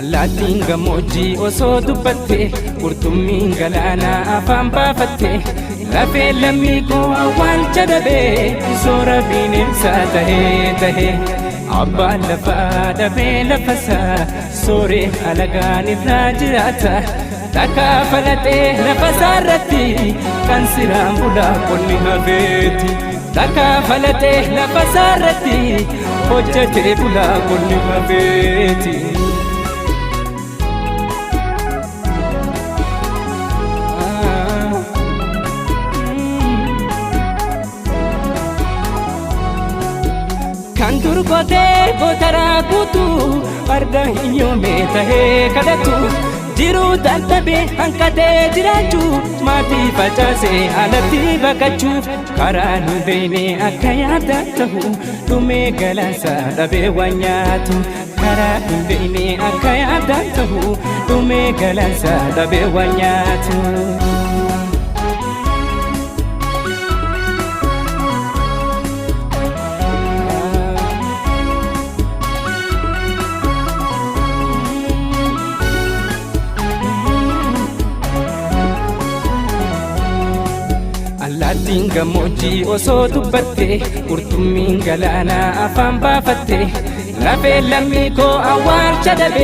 Allaattiin gammoojjii osoo dubbatte qurxummiin galaanaa afaan baafatte lafee lammii koo awwaalcha dhabee soora bineensaa tahee abbaan lafaa dhabee lafasaa sooree alagaan irraa jiraata takkaa falatee lafasaa irratti kan siraan bulaa qonni hafeeti takkaa falatee lafasaa irratti hojjetee bulaa qonni hafeeti. Kan turgotee gotaraa guutuu farda hiyyoomee tahee kadhatu jiruu dadhabee hanqatee jiraachuu maatii facaasee alatti baqachuuf karaa hin beekne akka yaada ta'u dhumee galaansaa dhabee waan nyaatu karaa hin beekne akka yaada ta'u dhumee galaansaa dhabee waan nyaatu. Allaattiin gammoojjii osoo dubbatte qurxummiin galaanaa afaan baafatte lafee lammii koo awwaalcha dhabee